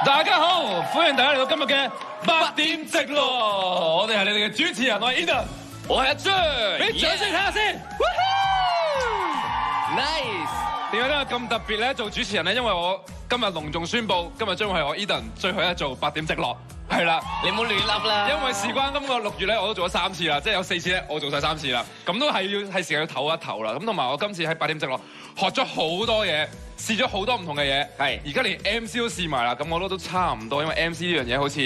大家好，歡迎大家嚟到今日嘅8點直落。我哋係你哋嘅主持人，我係 Eden， 我係阿張。俾掌聲睇下先。Nice。點解今日咁特別咧？做主持人咧，因為我今日隆重宣布，今日將會係我 Eden 最後一做8點直落。係啦，你唔好亂笠啦。因為事關今個6月咧，我都做咗3次啦，即係有4次咧，我做晒3次啦。咁都係時間要唞一唞啦。咁同埋我今次喺8點直落學咗好多嘢，試咗好多唔同嘅嘢。係，而家連 MC 都試埋啦。咁我都差唔多，因為 MC 呢樣嘢好似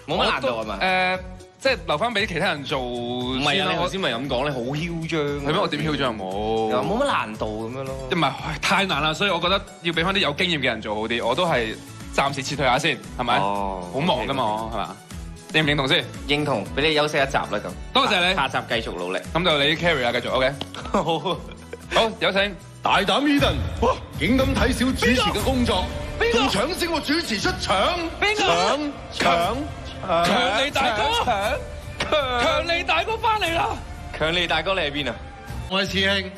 冇乜難度係咪？即係留翻俾其他人做。唔係啊，你頭先咪咁講咧，好囂張。係咩？我點囂張冇？冇乜難度咁樣咯。唔係太難啦，所以我覺得要俾翻啲有經驗嘅人做好啲。我都係暫時撤退下先，係咪？哦，好忙㗎嘛，我係嘛？認唔認同先？認同，俾你休息一集啦咁。多謝你，下集繼續努力。咁就你 carry 啊，繼續 OK。好，有請大膽 Eden。哇，竟咁睇小主持嘅工作，仲搶先我主持出場。邊個？強尼大哥，強尼大哥翻嚟啦！強尼大哥你喺邊啊？我係師兄，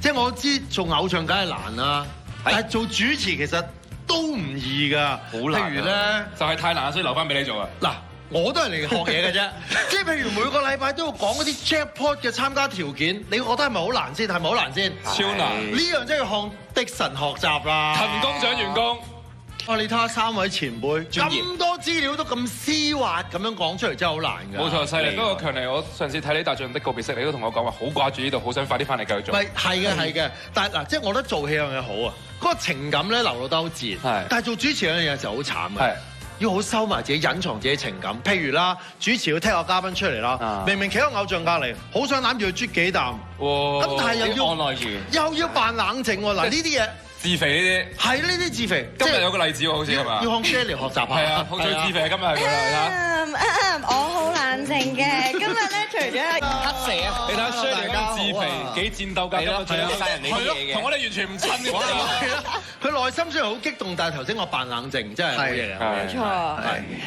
即係我知做偶像梗係難啦，但係做主持其實都唔易㗎。好難。譬如咧，就係太難，所以留翻俾你做啊！嗱，我都係嚟學嘢嘅啫。即係譬如每個禮拜都要講嗰啲 jackpot 嘅參加條件，你覺得係咪好難先？係咪好難先？超難！呢樣真係要向的神學習啦。勤工獎員工。哇！你睇下3位前輩咁多資料都咁絲滑咁樣講出嚟，真係好難㗎。冇錯，犀利。不過強尼，我上次睇你大象的告別式，你都同我講話好掛住呢度，好想快啲翻嚟繼續做。係嘅，係嘅。但係嗱，即係我覺得做戲有樣嘢好啊，嗰個情感咧流露得好自然。係。但係做主持有樣嘢就好慘嘅。係。要好收埋自己，隱藏自己情感。譬如啦，主持要聽個嘉賓出嚟啦，明明企喺個偶像隔離，好想攬住佢啜幾啖。咁但係又要按耐住，又要扮冷靜喎。嗱呢啲嘢。自肥呢啲係呢啲自肥，今日有個例子喎，好似係嘛？要向 Shirley 學習下。係啊，好最自肥今日係佢啦。我好冷靜嘅，今日咧除咗黑蛇啊，你睇下 Shirley 咁自肥幾戰鬥㗎，係啊，殺人哋啲嘢嘅，同我哋完全唔親嘅。係啦，佢內心雖然好激動，但係頭先我扮冷靜，真係好嘢嘅。冇錯，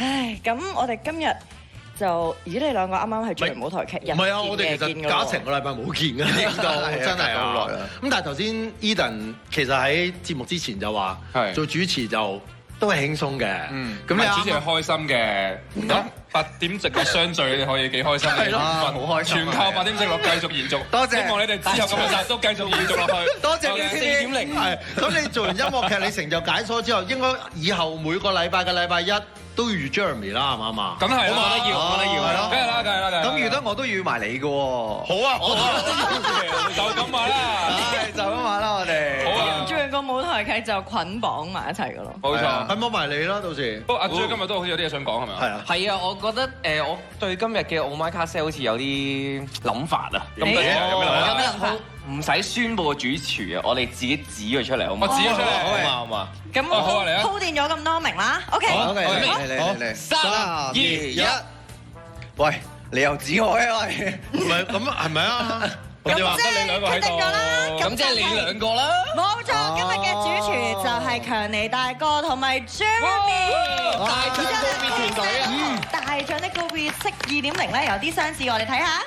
唉，咁我哋今日。就咦？你兩個啱啱係做舞台劇人，唔係啊！我哋其實假成個禮拜冇見㗎，應該真係好耐啦。咁但係頭先 Eden 其實喺節目之前就話，做主持就都係輕鬆嘅。咁你主持係開心嘅。咁8點直落相聚，你可以幾開心？係咯，好開心。全靠8點直落繼續延續。多謝。希望你哋之後咁嘅集都繼續延續落去。多謝你4.0。係。咁你做完音樂劇，你成就解鎖之後，應該以後每個禮拜嘅禮拜一。都要預 Jeremy 啦，係嘛嘛？梗係啦，我覺得要，係咯，梗係啦，梗係啦，咁預得我都預埋你嘅喎。好啊，好啊，就咁話啦，就咁話啦，我哋。好啊。做完個舞台劇就捆綁埋一齊嘅咯。冇錯，捆綁埋你啦，到時。不過阿 J 今日都好似有啲嘢想講係咪啊？係啊。係啊，我覺得我對今日嘅 Omakase 好似有啲諗法啊。咁多嘢，有咩諗法？唔使宣佈個主廚啊，我哋自己指佢出嚟好唔好？我指咗出嚟，好嘛好嘛。咁我鋪墊咗咁多名啦 ，OK。好，嚟，3、2、1。喂，你又指我啊？喂，唔係咁係咪啊？咁即係決定咗啦，咁即係你兩個啦。冇錯，今日嘅主廚就係強尼大哥同埋 Jeremy。大獎的告別團隊啊！大獎的告別式2.0咧，有啲相似，我哋睇下。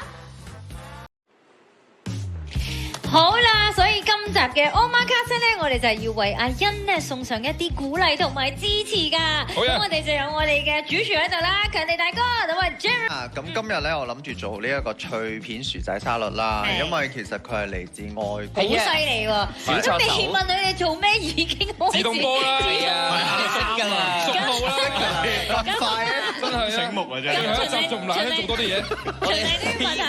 好啦，所以今集嘅 Omakase 咧，我哋就係要為阿欣咧送上一啲鼓勵同埋支持噶。咁我哋就有我哋嘅主廚喺度啦，強尼大哥同埋 Jeremy。咁今日咧，我諗住做呢一個脆片薯仔沙律啦，因為其實佢係嚟自外國。好犀利喎！咁你問佢哋做咩已經開始自動波啦，係啊，識㗎啦，熟路啦，咁快啊，真係醒目啊真係。咁一集仲唔懶做多啲嘢？循例都要問下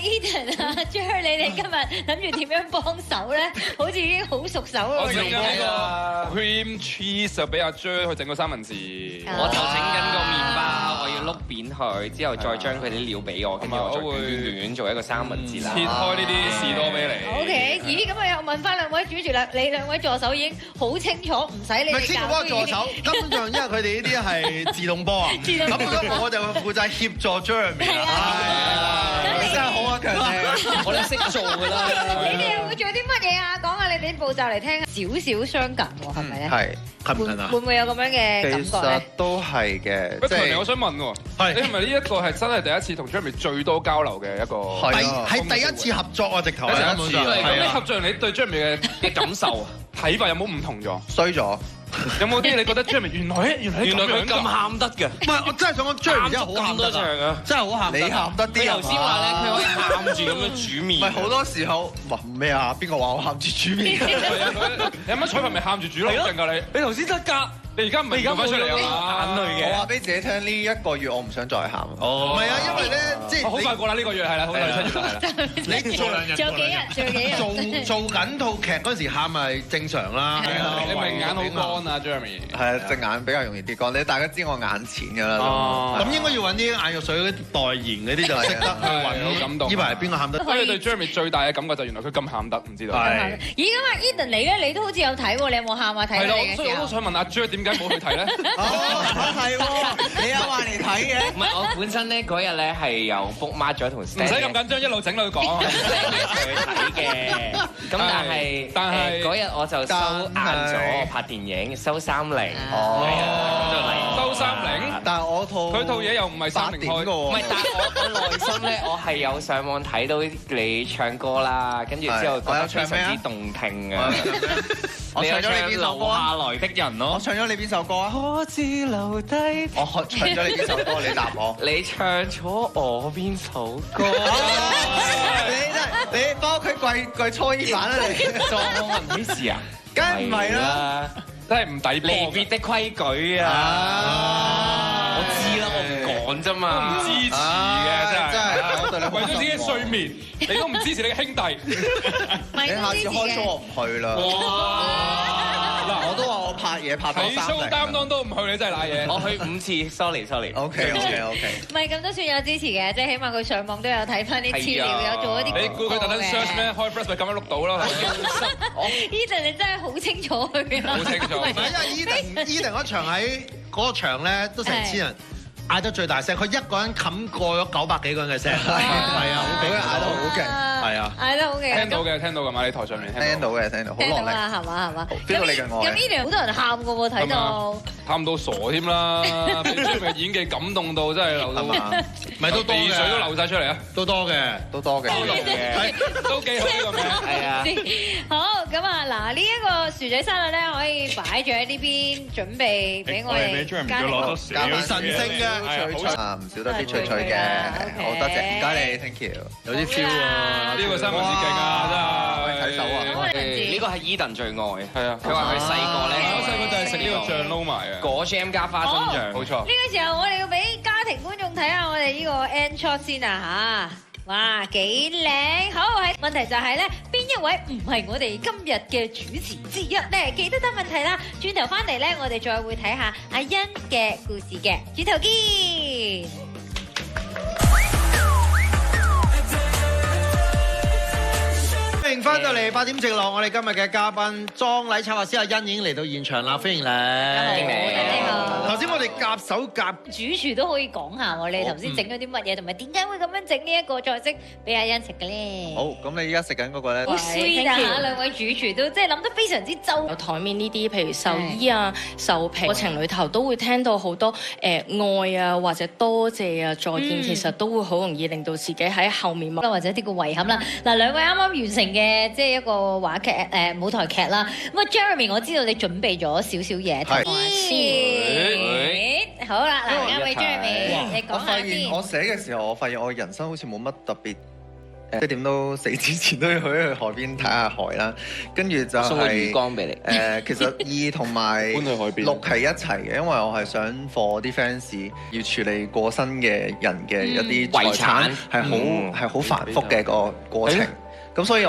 Eden 啊 Jer， 你哋今日諗住點樣幫手咧？好似已經好熟手咯。我整緊呢個 cream cheese 就俾阿 Jer 去整個三文治。我就整緊個麵包，我要碌扁佢，之後再將佢啲料俾我，跟住我再捲做一個三文治啦。切開呢啲士多啤梨。OK，咦？咁我又問翻兩位主廚啦，你兩位助手已經好清楚，唔使你哋教。先講助手，根本上因為佢哋呢啲係自動波啊，咁我就負責協助 Jeremy 啦。真係好啊，強尼，我哋識做㗎啦。你哋又會做啲乜嘢啊？講下你哋啲步驟嚟聽。少少相近喎，係咪咧？係，近唔近啊？會唔會有咁樣嘅感覺咧？其實都係嘅。不過強尼，我想問喎，你係咪呢一個係真係第一次同 Jeremy 最多交流嘅一個？係第一次合作啊！直頭係第一次。咁你合作完，你對 Jeremy 嘅感受啊、睇法有冇唔同咗？衰咗。有冇啲你覺得 Jeremy 原來佢咁喊得嘅？唔係，我真係想講 Jeremy 真係好喊得啊！真係好喊得。你喊得啲啊！頭先話咧，佢可以喊住咁樣煮麵。唔係好多時候，哇咩啊？邊個話我喊住煮麵？你有乜彩排咪喊住煮咯？勁㗎你！你頭先得㗎。你而家唔係講翻出嚟啊嘛？眼淚嘅。我話俾自己聽，呢1個月我唔想再喊。哦，唔係啊，因為咧，即係好快過啦呢個月係啦，好快7月係啦。你做2日，仲有幾日？做緊套劇嗰時喊咪正常啦。係啊，你咪眼好乾啊 ，Jeremy。係啊，隻眼比較容易啲乾。你大家知我眼淺㗎啦。咁應該要揾啲眼藥水嗰啲代言嗰啲就識得去揾。好感動。呢排係邊個喊得？所以對 Jeremy 最大嘅感覺就原來佢咁喊得，唔知道。係。咦咁啊 Eden 你咧，你都好似有睇喎，你有冇喊啊？睇你嘅時候。係咯，所以我都想問阿 Jer 點解冇去睇咧？係喎，你又話嚟睇嘅？唔係，我本身咧嗰日咧係有 book mark 咗同 Stan。唔使咁緊張，一路整落去講。去睇嘅。咁但係嗰日我就收晏咗，拍電影收30。哦。收30。但係我佢套嘢又唔係30開。唔係，但係我內心咧，我係有上網睇到你唱歌啦，跟住之後覺得非常之動聽啊！我唱咗你邊首歌啊？留下來的人咯。我唱咗你邊首歌啊？可知留低。我唱咗你邊首歌？你答我。你唱咗我邊首歌？你幫佢跪搓衣板啦你。裝我咩事啊？梗係唔係啦，真係唔抵離別的規矩啊！我知啦，我唔講啫嘛。唔支持嘅真係。為咗自己嘅睡眠，你都唔支持你嘅兄弟。你下次開 show 我唔去啦。嗱，我都話我拍嘢拍到3年。show 擔當都唔去，你真係賴嘢。我去5次 ，sorry。OK。唔係咁都算有支持嘅，即係起碼佢上網都有睇翻啲資料，有做一啲。你估佢特登 search 咩？開 Press 咪咁樣碌到咯。Eden 你真係好清楚佢啊！好清楚。唔係因為 Eden 嗰場喺嗰個場咧都成千人。嗌得最大聲，佢一個人冚過咗900幾個人嘅聲，係啊，好勁，嗌得好勁，係啊，嗌得好勁，聽到㗎嘛？你台上面聽到嘅，好落力，係嘛？邊個你嘅愛？咁 Eden 好多人喊㗎喎，睇到喊到傻添啦！俾 Jeremy 演技感動到真係流到嘛，咪都多嘅，鼻水都流晒出嚟啊！都多嘅，都幾好呢個名，係啊。好咁啊！嗱，呢一個薯仔沙律咧，可以擺咗喺呢邊，準備俾我哋加神聖嘅。啊，唔少得啲脆脆嘅，好多謝，唔該你 ，thank you，有啲 feel 啊，呢個三文治勁啊，真係睇手啊，呢個係 Eden 最愛，係啊，佢話佢細個咧，我細個就係食呢個醬撈埋嘅，果醬加花生醬，冇錯。呢個時候我哋要俾家庭觀眾睇下我哋呢個 end shot 先啊嚇！哇，幾靚！好，喺問題就係咧，邊一位唔係我哋今日嘅主持之一咧？記得答問題啦！轉頭翻嚟咧，我哋再會睇下阿欣嘅故事嘅，轉頭見。歡迎翻到嚟8點直落，我哋今日嘅嘉賓葬禮策劃師阿欣已經嚟到現場啦，歡迎你。你好。頭先我哋夾手夾主廚都可以講下喎，你頭先整咗啲乜嘢，同埋點解會咁樣整呢一個菜式俾阿欣食嘅咧？好，咁你依家食緊嗰個咧？好 sweet 啊！兩位主廚都即係諗得非常之周。有台面呢啲，譬如壽衣啊、壽皮過程裏頭都會聽到好多愛啊，或者多謝啊、再見，其實都會好容易令到自己喺後面或者啲個遺憾啦。嗱，兩位啱啱完成嘅即係一個話劇舞台劇啦。咁啊 Jeremy，我知道你準備咗少少嘢睇。好啦，嗱，啱位 Jeremy，你講下先。我寫嘅時候，我發現我人生好似冇乜特別，即係點都死之前都要去海邊睇下海啦。跟住就送個魚缸俾你。其實2同埋6係一齊嘅，因為我係想 for 啲 fans 要處理過身嘅人嘅一啲遺產，係好繁複嘅個過程。咁所以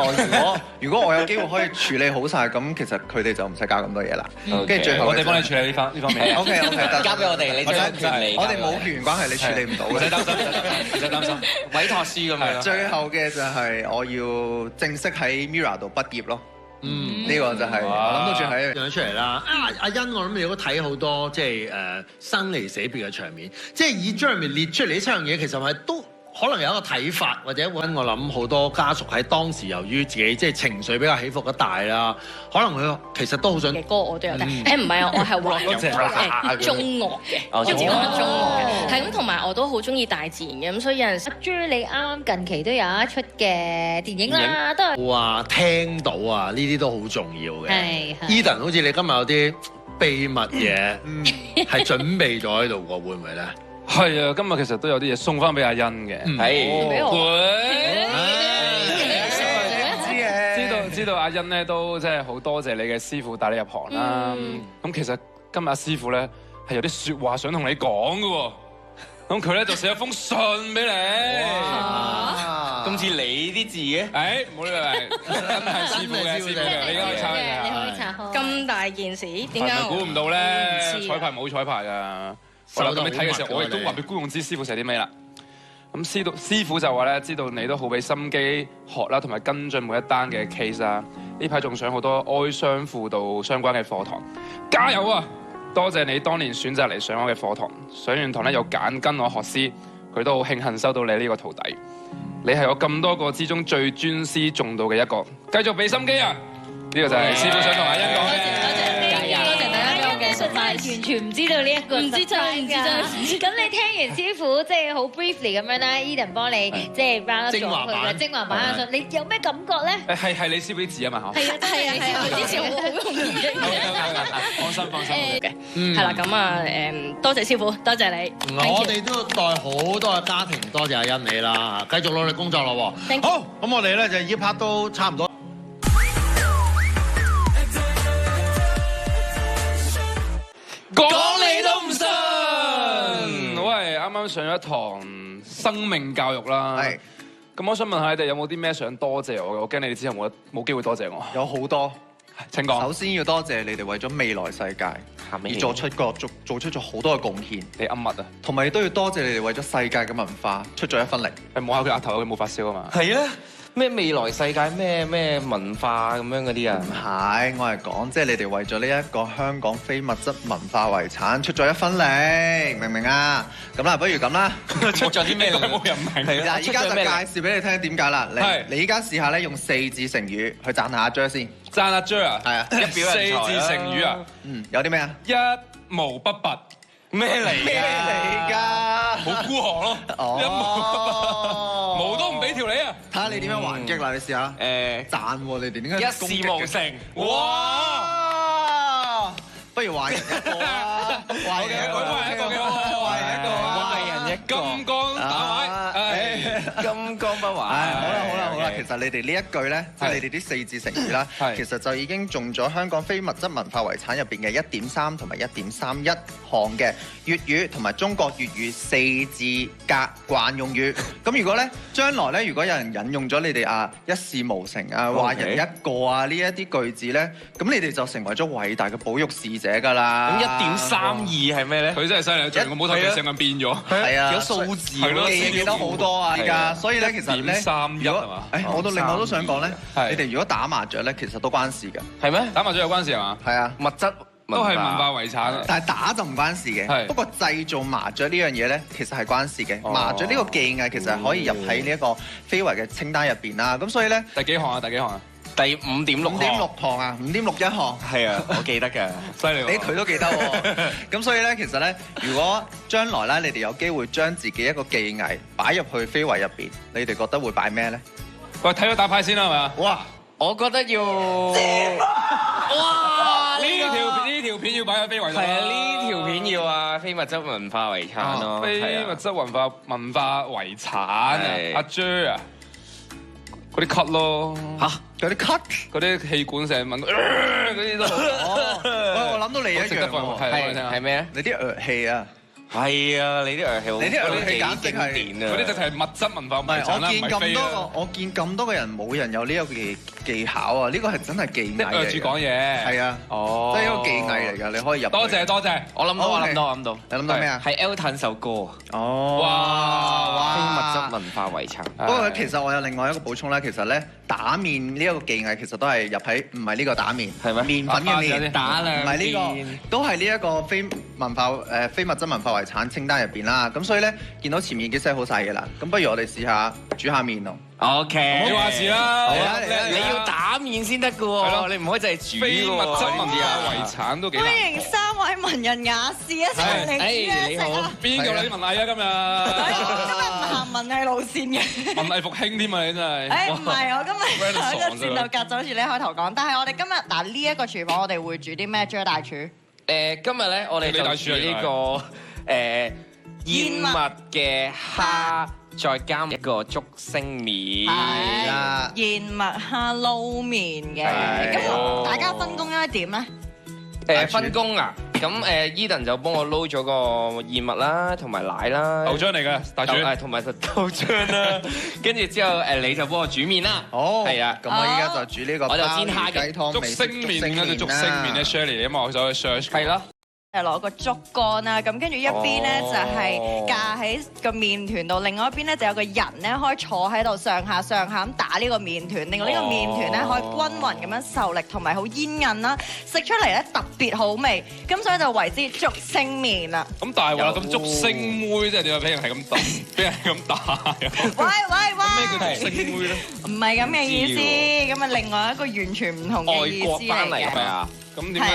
如果我有機會可以處理好晒，咁其實佢哋就唔使搞咁多嘢啦。跟住最後我哋幫你處理呢方面。OK，交俾我哋，你我哋冇血緣關係，你處理唔到嘅。唔使擔心，唔使擔心。委託書咁樣。最後嘅就係我要正式喺 Mirror 度畢業咯。呢個就係我諗到最後一樣出嚟啦。阿欣，我諗你都睇好多即係生離死別嘅場面，即係以 Jeremy 列出嚟呢七樣嘢，其實係都可能有一個睇法，或者我諗好多家屬喺當時由於自己即係情緒比較起伏得大啦，可能佢其實都好想嘅歌我都有聽。唔係啊，我係玩中樂嘅，我自己玩中樂嘅，係咁，同埋我都好中意大自然嘅，咁所以有陣時朱你啱啱近期都有一出嘅電影啦，都係哇聽到啊，呢啲都好重要嘅。係 Eden 好似你今日有啲秘密嘢係準備咗喺度喎，會唔會咧？係啊，今日其實都有啲嘢送翻俾阿欣嘅。知道阿欣咧都即係好多謝你嘅師傅帶你入行啦。咁其實今日阿師傅咧係有啲説話想同你講嘅喎。咁佢咧就寫咗封信俾你。咁似你啲字嘅？冇呢個真係師傅嘅，你而家可以查嘅。你可以查開。咁大件事，點解估唔到咧？彩排冇彩排㗎。好啦，咁你睇嘅時候，我亦都話俾觀眾知師傅寫啲咩啦。咁師傅就話咧，知道你都好俾心機學啦，同埋跟進每一單嘅 case 啊。呢排仲上好多哀傷輔導相關嘅課堂，加油啊！多謝你當年選擇嚟上我嘅課堂，上完堂咧又揀跟我學師，佢都好慶幸收到你呢個徒弟。你係我咁多個之中最尊師重道嘅一個，繼續俾心機啊！呢個就係師傅想同阿欣講嘅。完全唔知道呢一個，唔知真係唔知真。咁你聽完師傅即係好 briefly 咁樣啦 ，Eden 幫你即係包咗佢嘅精華版嘅信，你有咩感覺咧？係你師傅啲字啊嘛，係啊，之前好容易嘅。放心嘅。係啦，咁啊多謝師傅，多謝你。我哋都要代好多嘅家庭多謝阿欣你啦，繼續努力工作咯。好，咁我哋咧就呢 part 都差唔多。講你都唔信，我係啱啱上咗一堂生命教育啦。係，咁我想問下你哋有冇啲咩想多謝我嘅？我驚你哋之後冇機會多謝我。有好多，請講。首先要多謝你哋為咗未來世界而做出咗好多嘅貢獻。你噏乜啊？同埋亦都要多謝你哋為咗世界嘅文化出咗一分力。摸下佢額頭，佢冇發燒啊嘛。係啊。咩未來世界咩文化咁樣嗰啲啊？唔係，我係講即係你哋為咗呢一個香港非物質文化遺產出咗一分力，明唔明啊？咁啦，不如咁啦，出咗啲咩？冇人明。嗱，依家就介紹俾你聽點解啦。你依家試下咧用4字成語去讚下阿 Jer 先。讚阿 Jer 啊？係啊。4字成語啊？有啲咩啊？一毛不拔。咩嚟㗎？好孤寒咯。一毛不拔，毛都唔俾條你啊！睇下你點樣還擊啦！你試下。讚喎，你哋點解？一事無成。哇！不如壞人一個啦，壞人一個，金剛打壞，金剛不壞。好啦，其實你哋呢一句咧，即係你哋啲4字成語啦，其實就已經中咗香港非物質文化遺產入邊嘅1.3同埋1.31項嘅粵語同埋中國粵語4字格慣用語。咁如果咧將來咧，如果有人引用咗你哋一事無成啊、壞人一個啊呢一啲句子咧，咁你哋就成為咗偉大嘅保育使者㗎啦。咁1.32係咩咧？佢真係犀利，最近我冇睇佢成日變咗。係啊，有數字記得好多啊！而家，所以咧其實咧，1.31係嘛？另外都想講咧，你哋如果打麻雀咧，其實都關事㗎。係咩？打麻雀有關事係嘛？係啊，物質都係文化遺產。但係打就唔關事嘅。不過製造麻雀呢樣嘢咧，其實係關事嘅。麻雀呢個技藝其實係可以入喺呢一個非遺嘅清單入邊啦。咁所以咧，第幾項啊？第5.6項啊，5.61項。係啊，我記得㗎，犀利喎！佢都記得喎。咁所以咧，其實咧，如果將來咧，你哋有機會將自己一個技藝擺入去非遺入邊，你哋覺得會擺咩咧？喂，睇咗打牌先啦，係咪啊？哇！我覺得要哇！呢條片要擺喺非遺度。係啊，呢條片要啊，非物質文化遺產咯。非物質文化遺產啊，阿 Jer 啊！嗰啲 cut 咯嗰啲 cut，嗰啲氣管成日問嗰啲都好。我諗到你一樣喎，係咩啊？你啲樂器啊，係啊，你啲樂器好，你啲樂器簡直係嗰啲就係物質文化遺產啦，唔係非啊！我見咁多個人冇人有呢一個技巧啊！呢個係真係技藝嚟嘅。住講嘢。係啊，即係一個技藝嚟㗎，你可以入。多謝，我諗到。你諗到咩啊？係 Elton 首歌。哇！非物質文化遺產。不過其實我有另外一個補充啦，其實咧打麵呢一個技藝其實都係入喺唔係呢個打麵，係咩？麵粉嘅麵，打兩麵，唔係呢個，都係呢一個非物質文化遺產清單入邊啦。咁所以咧，見到前面已經 set 好晒嘅啦。咁不如我哋試下煮下麵咯。OK，你話事啦。好啊，你要打麵先得㗎喎，你唔可以淨係煮。非物質文化遺產都幾難。歡迎3位文人雅士一齊嚟煮嘢食啊！邊個你文藝啊今日？今日唔行文藝路線嘅。文藝復興添啊！你真係。唔係，我今日喺個線度夾，就好似你開頭講。但係我哋今日嗱呢一個廚房，我哋會煮啲咩？Jer大廚。今日咧我哋就煮呢個燕麥嘅蝦，再加一個竹升麵。係啦，燕麥蝦撈麵嘅。咁大家分工應該點咧？分工啊！咁Eden 就幫我撈咗個燕麥啦，同埋奶啦，豆漿嚟嘅大廚，同埋豆漿啦。跟住之後你就幫我煮麵啦。好，係啊。咁我依家就煮呢個，我就煎蝦雞湯竹升麵啦，竹升麵咧 Shirley，因為我走去 search。係咯。係攞個竹竿啦，咁跟住一邊咧就係架喺個麵團度，另外一邊咧就有個人咧可以坐喺度上下咁打呢個麵團，令到呢個麵團咧可以均勻咁樣受力，同埋好煙韌啦，食出嚟咧特別好味，咁所以就為之竹升麵啦。咁大話咁竹升妹即係點啊？俾人係咁打，俾人係咁打。喂！咩叫竹升妹咧？唔係咁嘅意思，咁啊另外一個完全唔同嘅意思嚟嘅。外國翻嚟係咪啊？咁點解？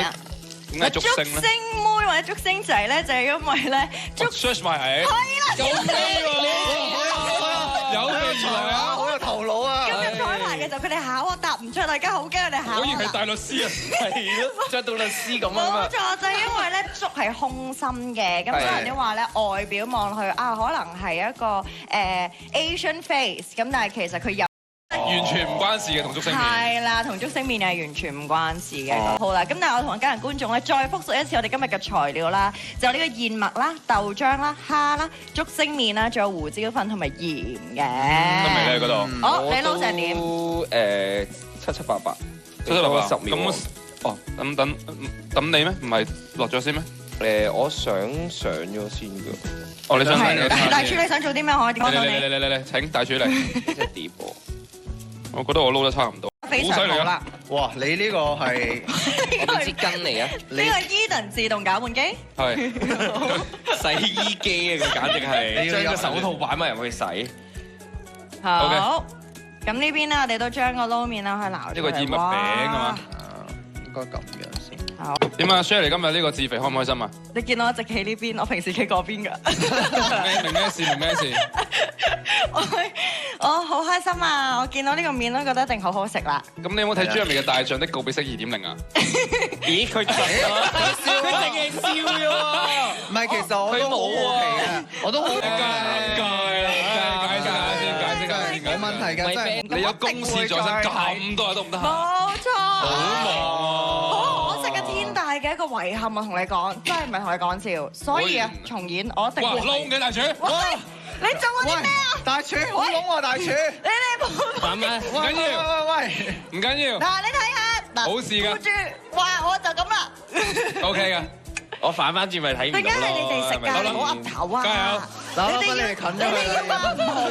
點解竹升咧？竹升妹或者竹升仔咧，就係因為咧竹 search 埋係。係啦，有咩喎？有嘅原來啊，好有頭腦啊！今日彩排嘅時候，佢哋考我答唔出，大家好驚佢哋考我。果然係大律師啊！係咯，着到律師咁啊！冇錯，就係因為咧竹係空心嘅，咁有人都話咧外表望落去啊，可能係一個Asian face，咁但係其實佢有。完全唔關事嘅同竹升麵。係啦，同竹升麵係完全唔關事嘅。好啦，咁但係我同家人觀眾咧，再複述一次我哋今日嘅材料啦，就有呢個燕麥啦、豆漿啦、蝦啦、竹升麵啦，仲有胡椒粉同埋鹽嘅。得未咧嗰度？好，你撈成點？七七八八10秒。咁等你咩？唔係落咗先咩？我想上咗先㗎。哦，你想上咗。大廚你想做啲咩？可以幫到你？嚟，請大廚嚟。即係碟喎。我覺得我撈得差唔多，非常好啦！哇，你呢個係我支巾嚟啊！呢個 Eden 自動攪拌機係洗衣機啊！佢簡直係將個手套擺埋入去洗。好，咁呢邊咧，我哋都將個撈麵啦去撈。呢個燕麥餅係嘛？應該咁樣先。好。點啊 ，Shirley 今日呢個自肥開唔開心啊？你見到我一直企呢邊，我平時企嗰邊㗎。明咩事？我好開心啊！我見到呢個麵都覺得一定好好食啦。咁你有冇睇朱茵嘅《大象的告別式2.0》啊？咦，佢淨係笑啫喎！唔係，其實我都冇啊，我都好尷尬啦！解釋下先，冇問題㗎，真係你有公事在身，咁多日都唔得閒。冇錯。好忙。好可惜嘅天大嘅一個遺憾啊！同你講，真係唔係同你講笑。所以啊，重演我一定會。哇，窿嘅大廚！你做過啲咩啊？大廚好窿喎，大廚！你哋冇。唔緊要，喂，唔緊要。嗱，你睇下，嗱，冇事㗎。顧住，哇，我就咁啦。OK 㗎。我反翻轉咪睇唔到咯。陣間係你哋食㗎，唔好噏頭啊！加油！嗱，你哋近咗佢。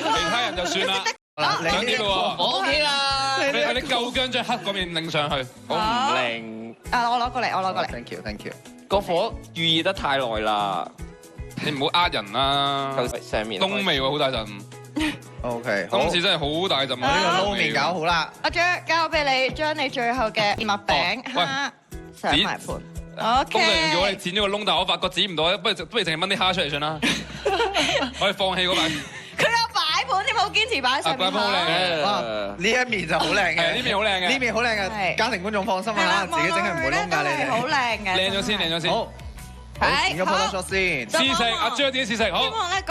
其他人就算啦。想啲咯喎。我 OK 啦。你夠薑將黑嗰面擰上去。我唔擰。啊，我攞過嚟。Thank you。個火預熱得太耐啦。你唔好呃人啦。上面冬味喎，好大陣。OK，今次真係好大陣啊！呢個撈麵搞好啦。阿 Jack 交俾你，將你最後嘅燕麥餅蝦上埋盤。OK。工作人員叫我哋剪咗個窿，但係我發覺剪唔到，不如淨係掹啲蝦出嚟算啦。我哋放棄嗰塊。佢有擺盤添，好堅持擺喺上面。擺盤好靚嘅，呢一面就好靚嘅，呢面好靚嘅，呢面好靚嘅。家庭觀眾放心啦，自己整係唔會窿㗎，你哋。好靚嘅。靚咗先。好。剪咗 Photoshop 先。試食，阿 Jack 點試食？好。希望咧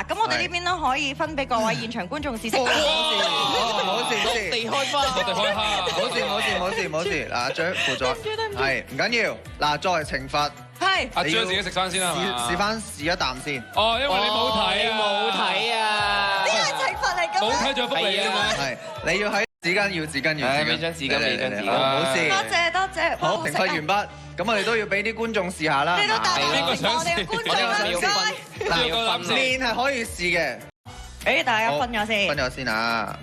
咁我哋呢邊都可以分俾各位現場觀眾試食。冇事。地開花，我哋開蝦。冇事。嗱，阿 Jack 輔助，係唔緊要。嗱，作為懲罰，係阿 Jack 自己食翻先啦，試一啖先。哦，因為你冇睇啊。冇睇啊。呢個係懲罰嚟㗎。冇睇咗福利啊嘛。係，你要喺紙巾要紙巾。俾張紙巾。冇事。多謝。好，懲罰完畢。咁我哋都要俾啲觀眾試下啦。你都答邊個想試？我哋觀眾啦，唔該。嗱，麵係可以試嘅。誒，大家分咗先。分咗先啊！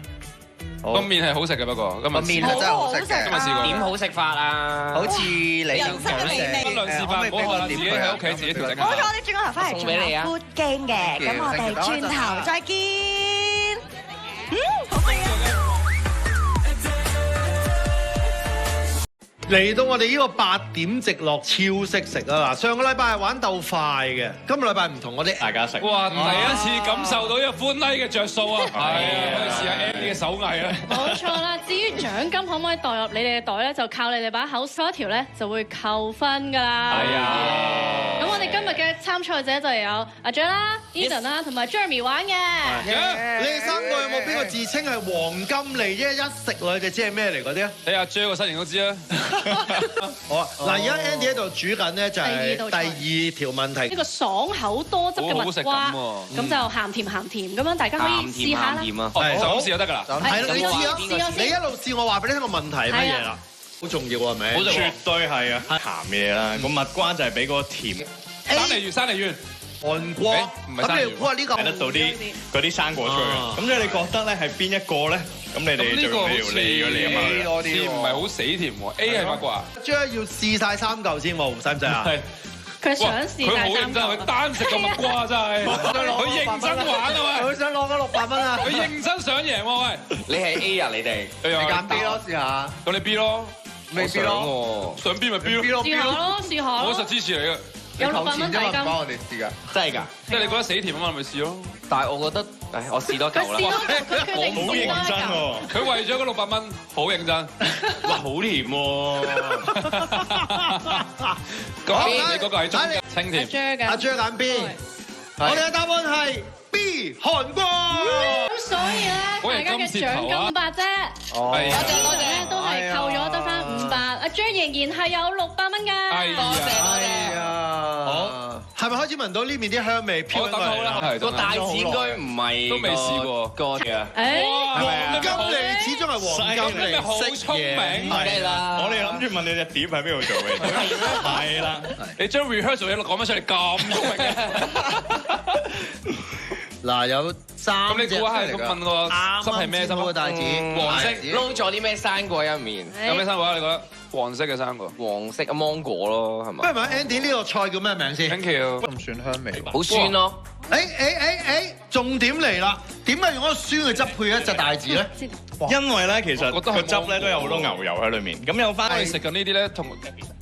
個麵係好食嘅，不過今日麵係真係好食嘅。今日試過。點好食法啊？好似你咁人生嘅美味。不論示範，唔好話自己喺屋企自己調整。冇錯，我哋轉個頭翻嚟仲有 Food Game 嘅，咁我哋轉頭再見。好味啊！嚟到我哋呢個8點直落超識食啊！嗱，上個禮拜係玩鬥快嘅，今個禮拜唔同，我哋大家食。哇！第一次感受到呢個歡樂嘅着數啊！係啊，可以試下 Andy 嘅手藝啊！冇錯啦，至於獎金可唔可以代入你哋嘅袋咧，就靠你哋把口收一條咧，就會扣分㗎啦。係啊！咁我哋今日嘅參賽者就有阿 Jer 啦、Eden 啦同埋 Jeremy 玩嘅。你哋3個有冇邊個自稱係黃金嚟啫？一食落去就知係咩嚟嗰啲啊？睇阿 Jer 個身形都知啊！好啊！嗱，而家 Andy 喺度煮緊咧，就係第2條問題。呢個爽口多汁嘅蜜瓜，咁就鹹甜咁樣，大家可以試下啦。就咁試就得㗎啦。係啦，你試啊！你一路試，我話俾你聽個問題係乜嘢啦？好重要係咪？絕對係啊！鹹嘢啦，個蜜瓜就係俾嗰個甜。山梨縣。韓國，咁你估下呢個睇得到嗰啲生果出嚟。咁你覺得咧係邊一個咧？咁你哋就要嚟啊嘛。多啲唔係好死甜喎。A 係蜜瓜。將要試晒3嚿先喎，使唔使啊？係。佢想試晒3嚿。佢好認真，佢單食個蜜瓜真係。佢認真玩啊喂！佢想攞嗰600蚊啊！佢認真想贏喎喂！你係 A 啊？你哋？你揀 B 咯，試下。咁你 B 咯。未 B 咯。想 B 咪 B 咯。試下咯，試下。我實支持你嘅。有600蚊底金，幫我哋試㗎，真係㗎，即係你覺得死甜啊嘛，咪試咯。但係我覺得，我試多嚿啦。我好認真喎，佢為咗嗰600蚊，好認真。哇，好甜喎！咁你嗰個係中清甜。阿 Jer 揀 B，我哋嘅答案係 B 韓國。咁所以咧，大家嘅獎金500啫。多謝，都係扣咗得翻500。阿 Jer 仍然係有600蚊㗎。多謝。好，係咪開始聞到呢邊啲香味飄緊嚟啦？個大字應該唔係都未試過個嘅。黃金嚟，始終係黃金嚟，好聰明。係啦，我哋諗住問你隻碟喺邊度做嘅。係啦，你將 rehearsal 嘢講翻出嚟咁聰明嘅。嗱，有3隻出嚟㗎。咁你估下，問個汁係咩汁啊？大子，黃色撈咗啲咩生果入面？有咩生果啊？你覺得？黃色嘅生果，黃色嘅芒果咯，係咪？不如問 Andy 呢個菜叫咩名先 ？Thank you。咁蒜香味吧？好酸咯！重點嚟啦！點解用嗰個酸嘅汁配一隻大子咧？因為咧，其實個汁咧都有好多牛油喺裏面。咁有翻去食緊呢啲咧，同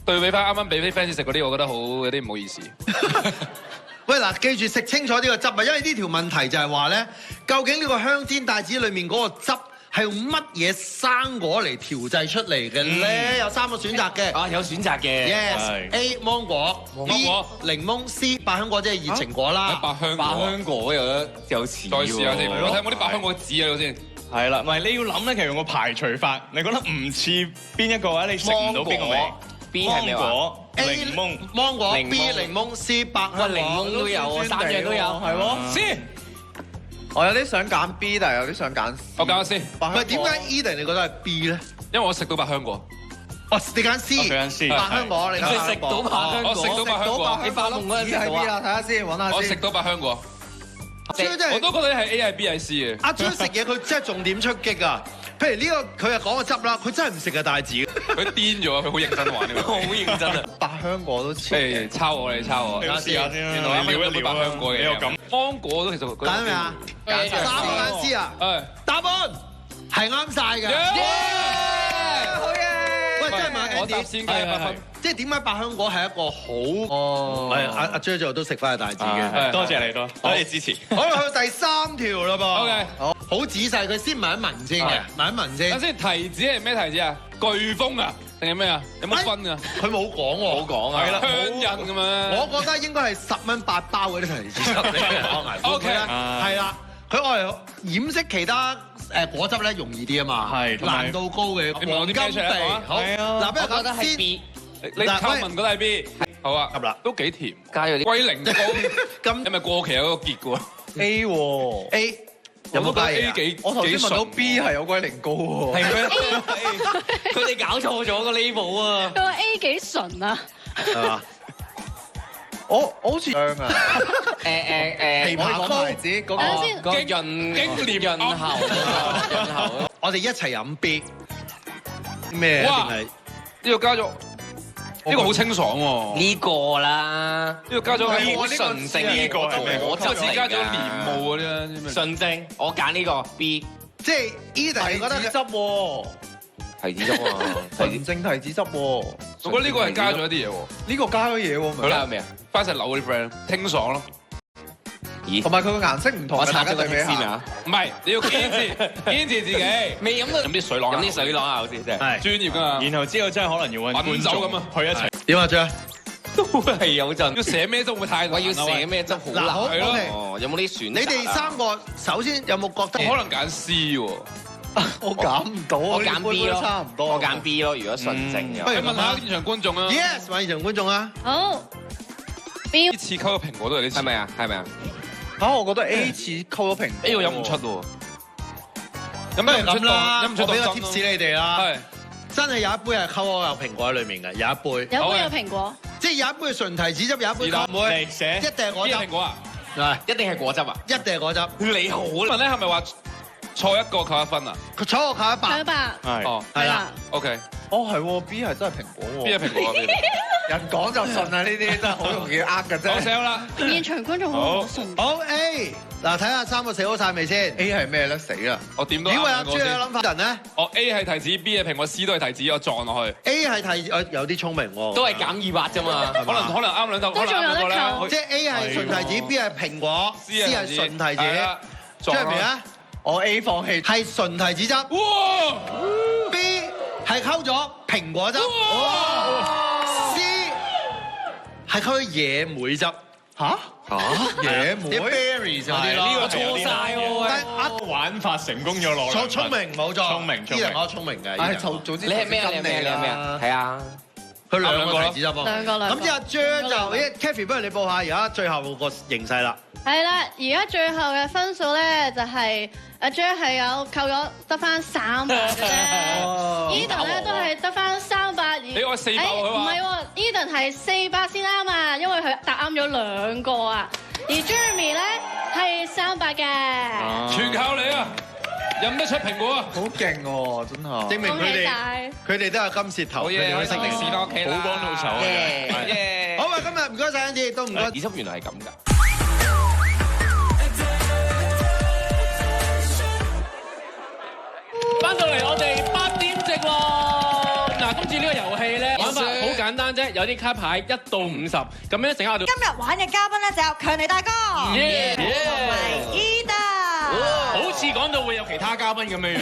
對比翻啱啱俾啲 fans 食嗰啲，我覺得有啲唔好意思。喂，嗱，記住食清楚呢個汁啊，因為呢條問題就係話咧，究竟呢個香煎帶子裏面嗰個汁係用乜嘢生果嚟調製出嚟嘅咧？有3個選擇嘅。啊，有選擇嘅。Yes。A 芒果，B 檸檬，C 百香果，即係熱情果啦。百香果有似。再試下先，我睇有冇啲百香果紙喺度先。係啦，唔係你要諗咧，其實用個排除法，你覺得唔似邊一個或者你食唔到邊個味 ？B 係咩話？A 芒果，B 檸檬，C 百香果。檸檬都有喎，3隻都有，係喎。C。我有啲想揀 B，但係有啲想揀 C。我揀先。唔係點解 Eden 你覺得係 B 咧？因為我食到百香果。哦，你揀 C。佢揀 C。百香果，你食到百香果。我食到百香果。你發夢嗰陣時係 B 啦，睇下先，揾下先。我食到百香果。我都覺得係 A 係 B 係 C 嘅。阿張食嘢佢真係重點出擊啊！譬如呢個佢係講個汁啦，佢真係唔食嘅帶子。佢癲咗，佢好認真玩呢個。好認真啊！百香果都似。誒，抄我你抄我。你試下先啦。原來啱啱有百香果嘅。你又咁？芒果都其實。揀咩啊？揀3個揀 C 啊！答案係啱晒㗎。好嘢！喂，真係問 Andy 先計100分。即係點解百香果係一個好阿 Jer 都食翻個帶子嘅。多謝你多謝支持。好啦，去到第3條啦噃。OK，好仔細，佢先聞一聞先嘅，聞一聞先。等先，提子係咩提子啊？颶風啊，定係咩啊？有冇分啊？佢冇講喎。冇講啊。係啦，香印咁樣。我覺得應該係10蚊8包嗰啲提子汁嚟嘅。OK，係啦，佢愛嚟掩飾其他果汁咧容易啲啊嘛。係難度高嘅黃金地。好，嗱，不如講得係 B。你靠問嗰個係 B，好啊，入啦，都幾甜，加咗啲龜苓膏，咁係咪過期有個結嘅喎 A 喎 A 有冇加嘢啊？我頭先聞到 B 係有龜苓膏喎。係咩？佢哋搞錯咗個 label 啊！佢話 A 幾純啊？係嘛？我好似香啊！枇杷膏牌子嗰個潤喉。我哋一齊飲 B 咩？定係？呢個加咗，呢個好清爽喎。呢個啦，呢個加咗係好純正嘅果汁嚟㗎。只加咗蓮霧嗰啲啦，純正。我揀呢個 B，即係 Eden 係覺得汁喎。提提子汁啊，純正提子汁喎。我覺得呢個係加咗一啲嘢喎。呢個加咗嘢喎，佢加咩啊？番石榴嗰啲 friend 清爽咯。咦？同埋佢個顏色唔同，大家對比下。唔係，你要堅持自己。未飲到飲啲水朗，飲啲水朗啊，好似真係專業㗎嘛。然後之後真係可能要揾觀眾咁啊，去一齊。點啊張？都係有陣。要寫咩汁會太難。我要寫咩汁好難。係咯。哦，有冇啲選擇？你哋三個首先有冇覺得？可能揀 C 喎。我揀唔到，我揀 B 咯，差唔多。我揀 B 咯，如果純正嘅。不如問下現場觀眾啊。 Yes， 問現場觀眾啊。好。呢次溝咗蘋果都有啲似。係咪啊？係咪啊？嚇，我覺得 A 似溝咗蘋果。A 我飲唔出喎。咁不如咁啦，飲唔出我俾個 tips 你哋啦。係。真係有一杯係溝咗有蘋果喺裡面嘅，有一杯。有杯有蘋果。即係有一杯純提子汁，有一杯溝妹。嚟寫。一定係果汁。蘋果啊？係。一定係果汁啊？一定係果汁。你好問咧係咪話錯一個扣1分啊？佢錯我扣100。扣100。係。哦，係啦。 OK。哦係喎 ，B 係真係蘋果喎。B 係蘋果啊？人講就信啊！呢啲真係好容易呃嘅啫。好 sell 啦。現場觀眾好順。好 A， 嗱睇下三個寫好晒未先 ？A 係咩咧？死啦！我點都點為阿朱嘅諗法人咧？哦 A 係提子 ，B 係蘋果，C 都係提子，我撞落去。A 係提有啲聰明喎。都係減200啫嘛，可能啱兩頭。都仲有得扣。即係 A 係純提子，B 係蘋果，C 係純提子。出嚟未啊？我 A 放棄，係純提子汁。哇 ！B 係溝咗蘋果汁。C 係溝咗野莓汁。嚇？野莓啲 berries 嗰啲咯。呢個錯晒喎。但係玩法成功咗落嚟。錯聰明冇錯。聰明。呢兩個聰明嘅。唉，早知你係咩啊？你係咩？你係咩啊？係啊。佢兩個提子汁啊。兩個。咁之後 Jer 就 Kathy 不如你報下而家最後個形勢啦。係啦，而家最後嘅分數咧就係阿 Jer 係有扣咗得翻300嘅啫，Eden 咧都係得翻300。你話400佢話？唔係喎，Eden 係400先啱啊，因為佢答啱咗2個啊。而 Jeremy 咧係300嘅。全靠你啊！飲得出蘋果啊！好勁喎，真係。證明佢哋都有金舌頭，佢哋會食零食多 OK 啦，好幫到手啊！好啊，今日唔該晒，Andy，都唔該。耳汁原來係咁㗎。翻到嚟我哋8點直喎。嗱，今次呢個遊戲咧玩法好簡單啫，有啲卡牌1到50，咁樣陣間我哋今日玩嘅嘉賓咧就有強尼大哥同埋 Eden。好似講到會有其他嘉賓咁樣樣。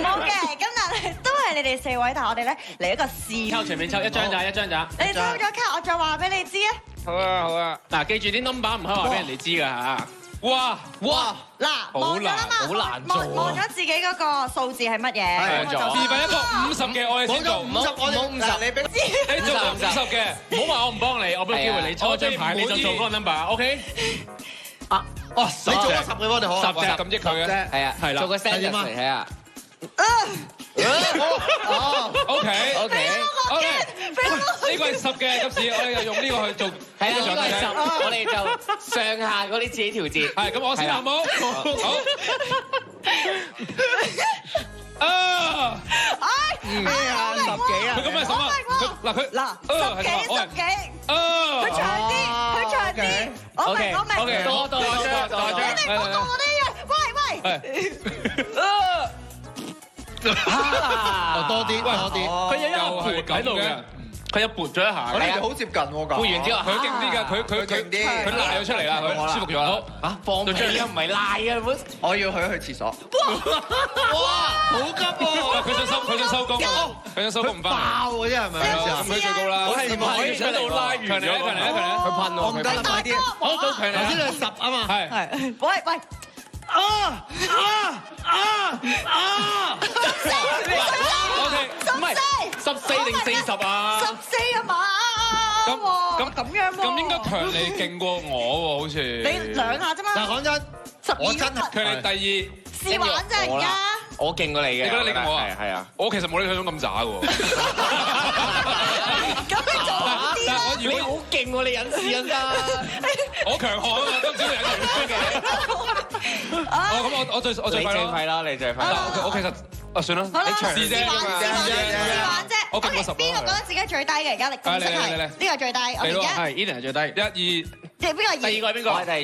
冇嘅，今日都係你哋4位，但係我哋咧嚟一個試。抽隨便抽一張咋，一張咋。你抽咗卡，我再話俾你知啊。好啊，好啊。嗱，記住啲 number 唔可以話俾人哋知㗎嚇。哇！嗱，望咗啦嘛，好難做啊！望咗自己嗰個數字係乜嘢？係咗。示範一個50嘅，我哋先做。50，我冇50，你俾你做50嘅，唔好話我唔幫你，我俾個機會你抽張牌，你就做嗰個 number，OK？啊，哦，你做咗10嘅我哋好10隻咁益佢嘅，係啊，係啦，做個 send 嚟睇下。OK，呢個係10嘅，今次我哋就用呢個去做。係啊，呢個係10，我哋就上下嗰啲自己調節。係，咁我先好冇？好。啊！咩啊？10幾啊？佢咁係什麼？嗱佢10幾。佢長啲。我明。多張。你哋講到我呢樣，喂。多啲。佢有一個撥喺度嘅，佢有撥咗一下。我哋好接近喎，撥完之後，佢勁啲㗎，佢拉咗出嚟啦，佢舒服咗啦。嚇，放屁啊，唔係拉啊，我要去廁所。哇！好急喎！佢想收工，佢想收工唔翻。爆嗰啲係咪？咁佢最高啦。我係唔可以想到拉完咗。佢噴喎，我唔得啦，快啲！好到強頭先係10啊嘛。係。喂。唔係14定40啊？14啊嘛。咁樣喎。咁應該強尼勁過我喎，好似。你2下啫嘛。嗱，講真，我真係強尼第2。試玩啫而家。我勁過你嘅。你覺得你勁我啊？係啊。我其實冇你想像咁渣嘅喎。咁你做好啲啦。你好勁喎，你隱士啊！我強項啊嘛，今朝都隱士嘅。咁我最快啦，你最快。我其實算啦，你嘗試啫。試玩啫。我勁過10。邊個覺得自己最低嘅而家？你共識係呢個最低。係 Eden 係最低。即係邊個二？第二個係邊個？我係第二。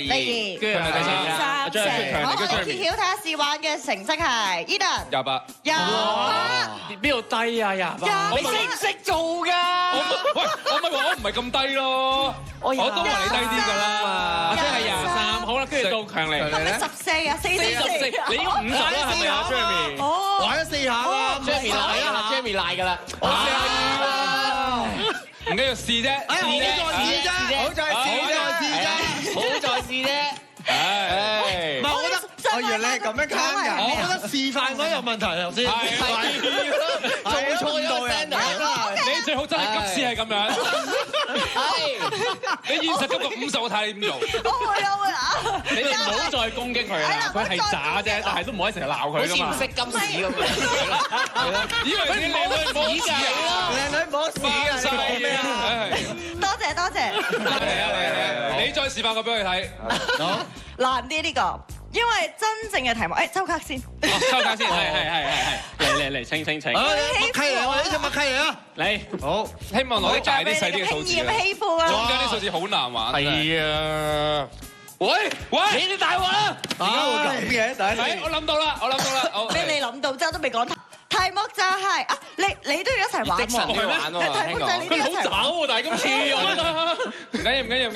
跟住係咪第三？三四。好，我哋揭曉睇下試玩嘅成績係 Eden 28。邊度低啊？28。你識唔識做㗎？喂，我唔係咁低咯，我都話你低啲㗎啦。阿姐係23，好啦，跟住到強尼。係咪14啊？44。你應該50啦，係咪啊 ，Jeremy？哦，玩咗4下啦 ，Jeremy 賴啦 ，Jeremy 賴㗎啦。唔緊要試啫，好在試啫，好在試啫。唔係，我覺得我原來你係咁樣坑人，我覺得示範嗰有問題頭先，做錯咗人。你最好真係急試係咁樣。你現實急過50，我睇你點做。我會啊！你唔好再攻擊佢啦，佢係渣啫，但係都唔可以成日鬧佢㗎嘛。好似唔識金屎咁樣。以為你靚女冇屎㗎，靚女冇屎啊！多謝。你再示範個俾佢睇。難啲呢個，因為真正嘅題目，抽卡先。抽卡先，係，嚟，請。默契嚟，我呢隻默契嚟啊！嚟，好，希望攞啲大啲細啲嘅數字。輕易欺負啊！中間啲數字好難玩。係啊。喂，你哋大鑊啦！點解會咁嘅？我諗到啦。俾你諗到之後都未講題目就係你都要一齊玩喎。的神要玩喎，題目就係你都要一齊玩。佢好渣喎，但係今次我覺得唔緊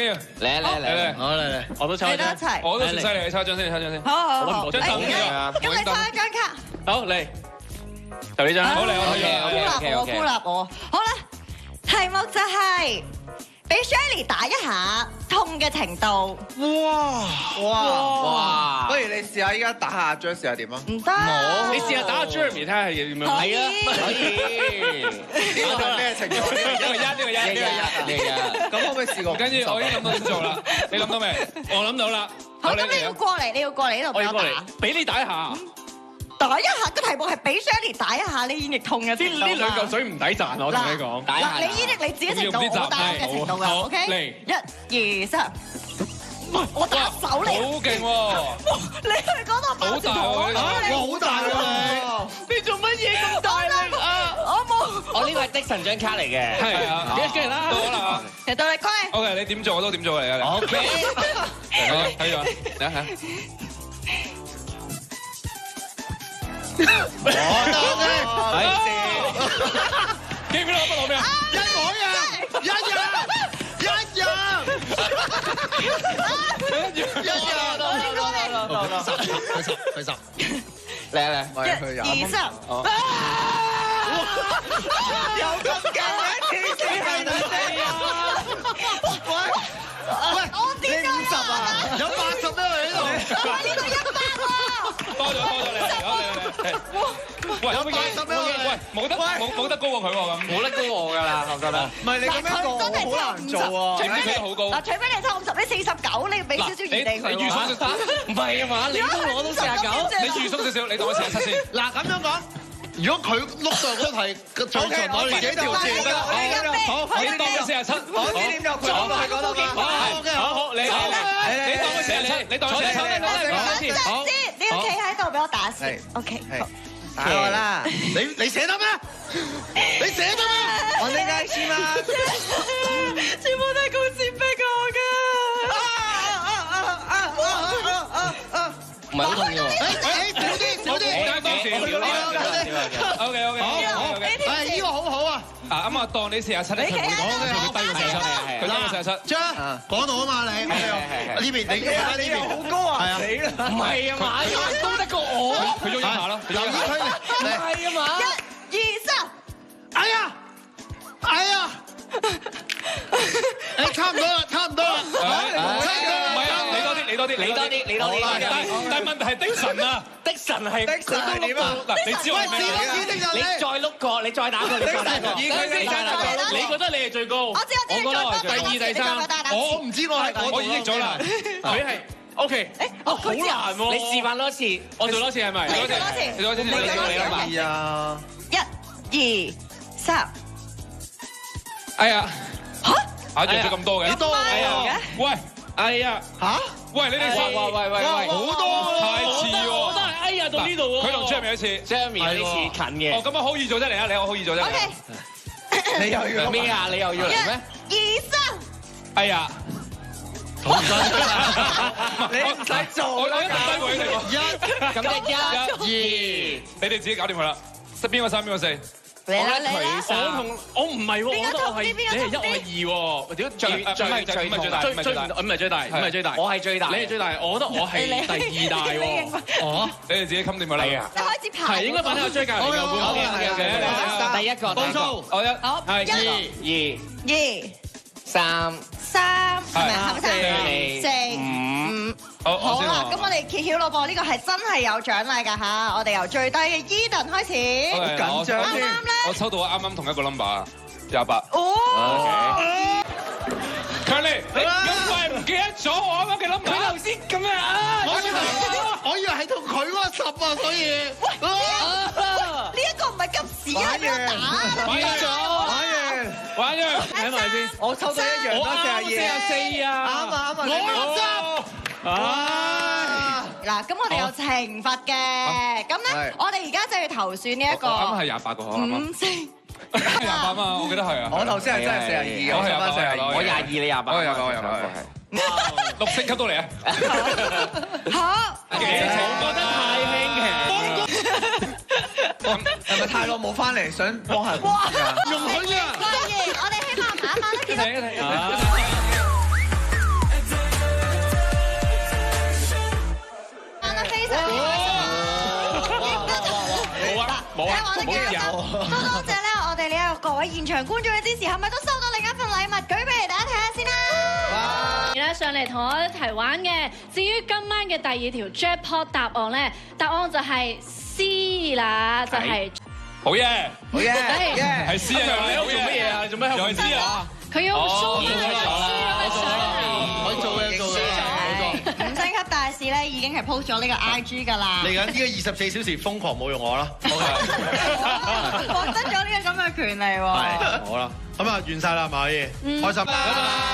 要。嚟，好嚟，我都抽一張。我都算犀利，你抽張先。好。我張凳先啊。咁你抽一張卡。好嚟，就呢張。好嚟，我孤立我。好啦，題目就係俾 Shirley 打一下痛嘅程度。哇！不如你試下依家打下張試下點啊？唔得。你試下打下 Jeremy 睇下係點樣。係啊，可以。呢個係咩程度？呢個一。咁可唔可以試過？跟住我已經諗到點做啦。你諗到未？我諗到啦。好，咁你要過嚟呢度俾我打。俾你打一下。打一下個題目係俾 Shirley 打一下你演繹痛嘅程度。呢兩嚿水唔抵賺，我同你講。嗱，你演繹你自己程度，我打我嘅程度㗎。OK。嚟，1、2、3。我打手嚟。好勁喎！你去嗰度爆住我。好大喎！你做乜嘢咁大力啊？我冇。我呢個係的神張卡嚟嘅。係啊。跟住啦。到啦。其實到你乖。OK，你點做我都點做嚟啊！ OK。睇住啊！嚟啊！我得記唔記得我攞咩啊？一模一樣。去十。嚟，我去1、2、3。有咁勁嘅黐線係你哋啊！喂，你50啊？有80咩喺度？呢個100喎。多咗你。喂，有80咩？喂，冇得高過佢喎咁。冇得高我㗎啦，我覺得。唔係你咁樣講，好難做喎。除非好高。嗱，除非你抽50，你49，你要俾少少餘地佢。你預鬆少少。唔係啊嘛，你都攞到49。你預鬆少少，你當我47先。嗱咁樣講，如果佢碌到嗰題最長，我哋幾條線得啦？好，你當佢47。我知點入佢講到去嗰度㗎。好，你當佢47，你當佢47。好，你要企喺度俾我打先。OK，好。打我啦！你寫得咩？你寫得咩？我呢家先啦。全部都係公司逼我㗎。唔係好痛嘅喎。少啲。OK。係呢個好好啊！咁啊，當你47，佢會低過47，佢低過47。張講到啊嘛你。呢邊你呢邊好高啊！死啦！唔係啊嘛，高得過我。佢喐一下啦。留意佢。唔係啊嘛。1、2、3。哎呀！你差唔多啦。唔係啊，你多啲。但係問題係的神啊，的神係點啊？嗱，你知我係咩？你再碌過，你再打過，你覺得你係最高？我知，我覺得我係第2、第3。我唔知我已經咗啦。佢係 OK。好難喎。你示範多次，我做多次係咪？你做多次。你啊！1、2、3。哎呀！嚇！做咗咁多嘅？幾多啊？喂！哎呀！嚇！喂！你哋喂！好多太似喎！我都係哎呀到呢度喎。佢同 Jeremy 一次 ，Jeremy 呢次近嘅。哦，咁啊好易做啫，嚟啊！我好易做啫。OK。你又要咩啊？你又要嚟咩？ 1、2、3。哎呀！你唔使做啦，我一定低過你哋喎。咁即係1、2，你哋自己搞掂佢啦。邊個3邊個4？你啦，我唔係喎，我覺得我係你係1，我係2喎。屌最唔係最大，唔係最大，我係最大，你係最大，我覺得我係第2大喎。哦，你哋自己冚掂佢啦。你開始排。係應該擺喺我追隔離嘅會好啲嘅。第一個，報數，我一，好係2、3，係咪4、5。好啦，咁我哋揭曉咯噃，呢個係真係有獎勵㗎嚇。我哋由最低嘅 Eden 開始，緊張添。我抽到啱啱同一個 number 28。哦。強烈，你咁快唔記得咗我啱啱嘅 number？佢頭先咁樣啊！我以為係同佢嗰個10啊，所以。呢一個唔係急時啊，俾我打。玩完，睇埋先。我抽到一樣都42啊！啱啊！嗱，咁我哋有懲罰嘅，咁咧我哋而家就要投算呢一個。啱係28個，啱啱。5星。28嘛，我記得係啊。我頭先係真係42，我係28，我22，你28。我28，係。6星級到嚟啊！好。我覺得太輕嘅。係咪太耐冇翻嚟，想幫下？哇！容許啊！我哋希望晚晚都見到。非常之開心。冇啊！多謝咧，我哋呢一個各位現場觀眾嘅支持，係咪都收到另一份禮物？舉俾嚟大家睇下先啦。而家上嚟同我一齊玩嘅，至於今晚嘅第2條 Jackpot 答案咧，答案就係 C 啦，就係。好嘢！係 C 啊！你做乜嘢啊？你做咩喺度 C 啊？佢要 show 嘅我做嘅。5星級大使咧已經係 post 咗呢個 IG 㗎啦。嚟緊呢個24小時瘋狂冇用我啦。獲得咗呢個咁嘅權利喎。係，好啦，咁啊完曬啦，係咪可以？開心。拜拜。